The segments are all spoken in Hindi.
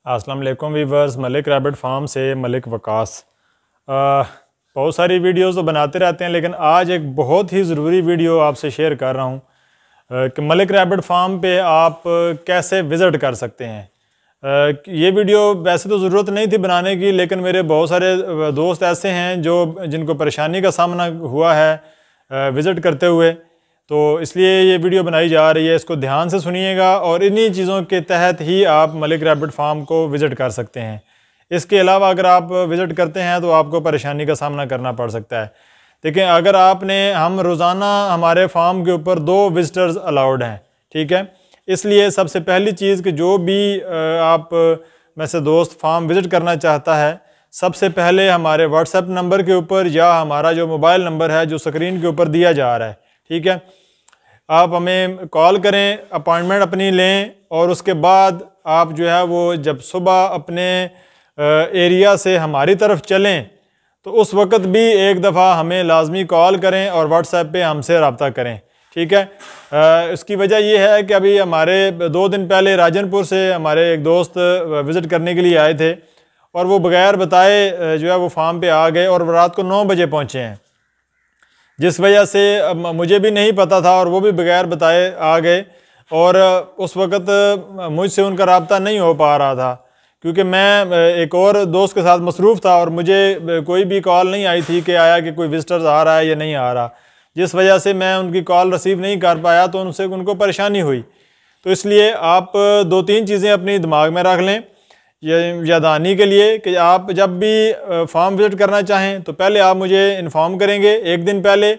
अस्सलाम वालेकुम वीवर्स, मलिक रैबिट फार्म से मलिक वकास। बहुत सारी वीडियोस तो बनाते रहते हैं, लेकिन आज एक बहुत ही ज़रूरी वीडियो आपसे शेयर कर रहा हूँ कि मलिक रैबिट फार्म पे आप कैसे विज़िट कर सकते हैं। ये वीडियो वैसे तो ज़रूरत नहीं थी बनाने की, लेकिन मेरे बहुत सारे दोस्त ऐसे हैं जिनको परेशानी का सामना हुआ है विज़िट करते हुए, तो इसलिए ये वीडियो बनाई जा रही है। इसको ध्यान से सुनिएगा और इन्हीं चीज़ों के तहत ही आप मलिक रैबिट फार्म को विज़िट कर सकते हैं। इसके अलावा अगर आप विज़िट करते हैं तो आपको परेशानी का सामना करना पड़ सकता है। देखिए, अगर हम रोज़ाना हमारे फार्म के ऊपर 2 विज़िटर्स अलाउड हैं, ठीक है। इसलिए सबसे पहली चीज़ कि जो भी आप में से दोस्त फार्म विज़िट करना चाहता है, सबसे पहले हमारे व्हाट्सएप नंबर के ऊपर या हमारा जो मोबाइल नंबर है जो स्क्रीन के ऊपर दिया जा रहा है, ठीक है, आप हमें कॉल करें, अपॉइंटमेंट अपनी लें और उसके बाद आप जो है वो जब सुबह अपने एरिया से हमारी तरफ चलें तो उस वक़्त भी एक दफ़ा हमें लाजमी कॉल करें और व्हाट्सएप पे हमसे रब्ता करें, ठीक है। इसकी वजह यह है कि अभी हमारे 2 दिन पहले राजनपुर से हमारे एक दोस्त विज़िट करने के लिए आए थे और वो बग़ैर बताए जो है वो फार्म पे आ गए और रात को 9 बजे पहुँचे हैं, जिस वजह से मुझे भी नहीं पता था और वो भी बग़ैर बताए आ गए और उस वक़्त मुझसे उनका रब्ता नहीं हो पा रहा था क्योंकि मैं एक और दोस्त के साथ मसरूफ़ था और मुझे कोई भी कॉल नहीं आई थी कि कोई विज़िटर्स आ रहा है या नहीं आ रहा, जिस वजह से मैं उनकी कॉल रिसीव नहीं कर पाया तो उनको परेशानी हुई। तो इसलिए आप 2-3 चीज़ें अपनी दिमाग में रख लें यादानी के लिए कि आप जब भी फार्म विज़िट करना चाहें तो पहले आप मुझे इन्फॉर्म करेंगे एक दिन पहले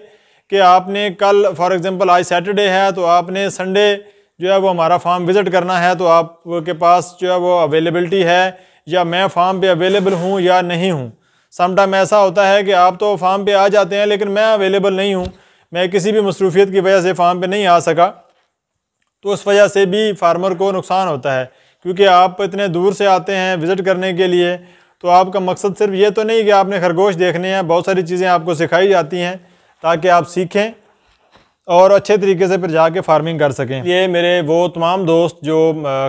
कि आपने कल फॉर एग्ज़ाम्पल आज सैटरडे है तो आपने संडे जो है वो हमारा फार्म विज़िट करना है, तो आपके पास जो है वो अवेलेबिलिटी है या मैं फार्म पे अवेलेबल हूँ या नहीं हूँ। समटाइम ऐसा होता है कि आप तो फार्म पे आ जाते हैं लेकिन मैं अवेलेबल नहीं हूँ, मैं किसी भी मसरूफियत की वजह से फार्म पे नहीं आ सका, तो उस वजह से भी फार्मर को नुकसान होता है क्योंकि आप इतने दूर से आते हैं विज़िट करने के लिए। तो आपका मकसद सिर्फ ये तो नहीं कि आपने खरगोश देखने हैं, बहुत सारी चीज़ें आपको सिखाई जाती हैं ताकि आप सीखें और अच्छे तरीके से फिर जाके फार्मिंग कर सकें। ये मेरे वो तमाम दोस्त जो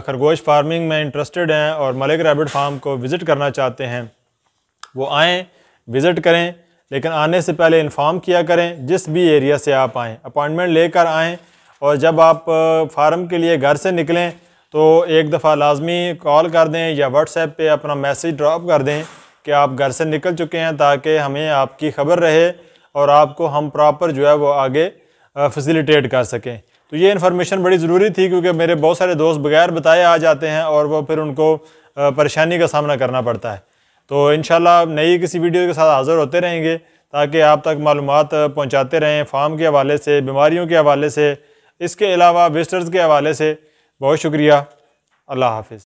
खरगोश फार्मिंग में इंटरेस्टेड हैं और मलिक रैबिट फार्म को विज़िट करना चाहते हैं वो आएँ, विज़िट करें, लेकिन आने से पहले इन्फॉर्म किया करें जिस भी एरिया से आप आएँ, अपॉइंटमेंट लेकर आएँ और जब आप फार्म के लिए घर से निकलें तो एक दफ़ा लाजमी कॉल कर दें या व्हाट्सएप पे अपना मैसेज ड्रॉप कर दें कि आप घर से निकल चुके हैं, ताकि हमें आपकी ख़बर रहे और आपको हम प्रॉपर जो है वो आगे फैसिलिटेट कर सकें। तो ये इन्फॉर्मेशन बड़ी ज़रूरी थी क्योंकि मेरे बहुत सारे दोस्त बगैर बताए आ जाते हैं और वो फिर उनको परेशानी का सामना करना पड़ता है। तो इंशाल्लाह नई किसी वीडियो के साथ हाज़िर होते रहेंगे ताकि आप तक मालूमात पहुँचाते रहें फार्म के हवाले से, बीमारियों के हवाले से, इसके अलावा विजिटर्स के हवाले से। बहुत शुक्रिया। अल्लाह हाफ़िज़।